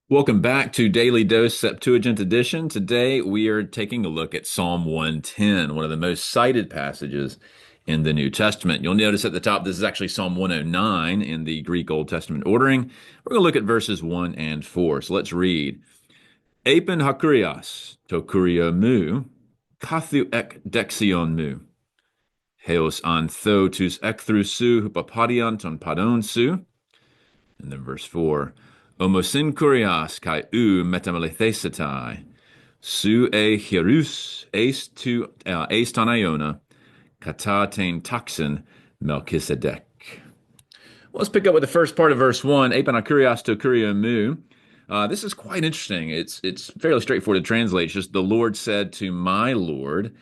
Welcome back to Daily Dose Septuagint Edition. Today we are taking a look at Psalm 110, one of the most cited passages in the New Testament. You'll notice at the top this is actually Psalm 109 in the Greek Old Testament ordering. We're going to look at verses 1 and 4. So let's read. Epen hakurias to kurio mu, kathu ek dexion mu. Heos an tho tus ekthrusu hupapadion ton padon su. And then verse 4. Omosin kurias kai u metamelethesitai. Su e hierus eis tu eis tanaiona kata tain taxin Melchizedek. Well, let's pick up with the first part of verse 1. Epan kurias to kurio mu. This is quite interesting. It's fairly straightforward to translate. It's just the Lord said to my Lord.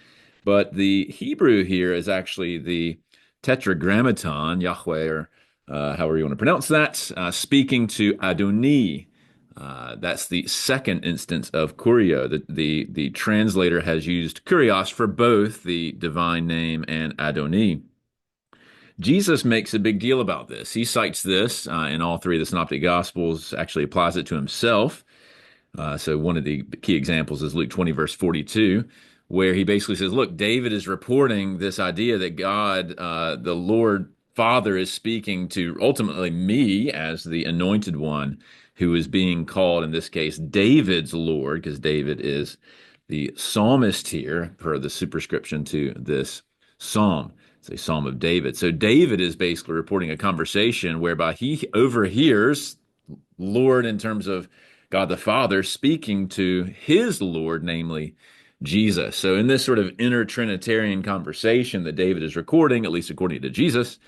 But the Hebrew here is actually the tetragrammaton, Yahweh, or however you want to pronounce that, speaking to Adoni. That's the second instance of Kurio. The translator has used Kurios for both the divine name and Adoni. Jesus makes a big deal about this. He cites this in all three of the Synoptic Gospels, actually applies it to himself. So one of the key examples is Luke 20, verse 42, where he basically says, look, David is reporting this idea that God, the Lord Father, is speaking to ultimately me as the anointed one who is being called, in this case, David's Lord, because David is the psalmist here per the superscription to this psalm. It's a psalm of David. So David is basically reporting a conversation whereby he overhears Lord in terms of God the Father speaking to his Lord, namely Jesus. So in this sort of inner Trinitarian conversation that David is recording, at least according to Jesus,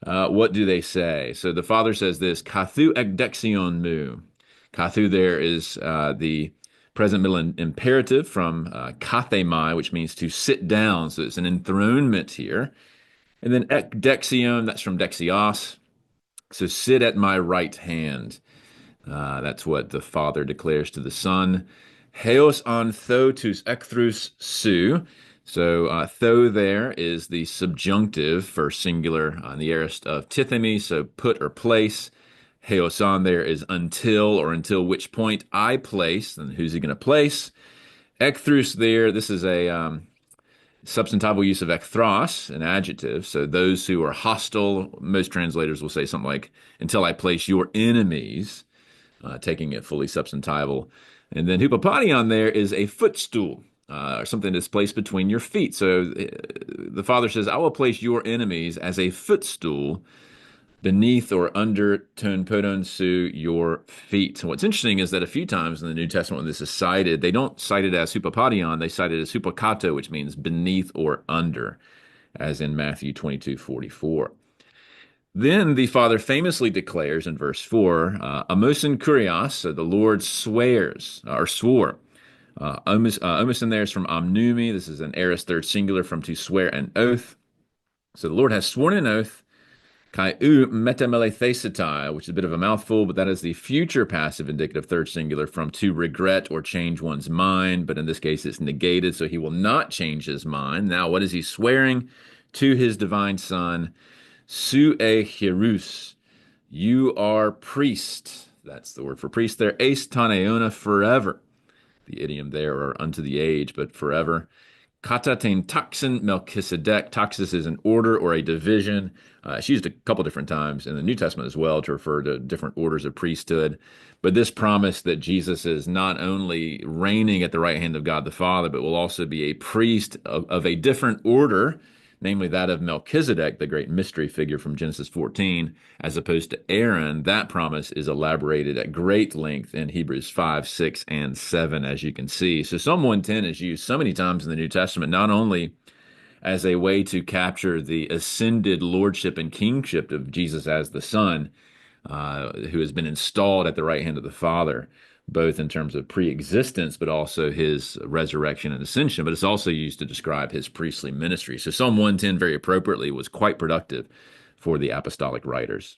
what do they say? So the Father says this, Kathu ekdexion mu. Kathu there is the present middle imperative from kathemai, which means to sit down. So it's an enthronement here. And then ekdexion, that's from dexios. So sit at my right hand. That's what the Father declares to the Son. Heos an tho tus ekthrus su. So tho there is the subjunctive for singular on the aorist of tithemi, so put or place. Heos on there is until or until which point I place. Then who's he going to place? Ekthrus there, this is a substantival use of ekthros, an adjective. So those who are hostile, most translators will say something like, until I place your enemies, taking it fully substantival. And then hupapadion there is a footstool, or something that's placed between your feet. So the Father says, I will place your enemies as a footstool beneath or under ton podon su your feet. And what's interesting is that a few times in the New Testament when this is cited, they don't cite it as hupapadion, they cite it as hupakato, which means beneath or under, as in Matthew 22:44. Then the Father famously declares in verse 4, Amosin kurios, so the Lord swears, or swore. Omosin there is from omnumi. This is an aorist third singular from to swear an oath. So the Lord has sworn an oath, kai u metamelethesitai, which is a bit of a mouthful, but that is the future passive indicative third singular from to regret or change one's mind. But in this case, it's negated, so he will not change his mind. Now, what is he swearing? To his divine Son, Su e hierus, you are priest. That's the word for priest there. Eis taneona, forever. The idiom there, or unto the age, but forever. Katatain taxin Melchizedek. Taxis is an order or a division. It's used a couple different times in the New Testament as well to refer to different orders of priesthood. But this promise that Jesus is not only reigning at the right hand of God the Father, but will also be a priest of a different order, namely that of Melchizedek, the great mystery figure from Genesis 14, as opposed to Aaron. That promise is elaborated at great length in Hebrews 5, 6, and 7, as you can see. So Psalm 110 is used so many times in the New Testament, not only as a way to capture the ascended lordship and kingship of Jesus as the Son, who has been installed at the right hand of the Father, both in terms of pre-existence, but also his resurrection and ascension. But it's also used to describe his priestly ministry. So Psalm 110, very appropriately, was quite productive for the apostolic writers.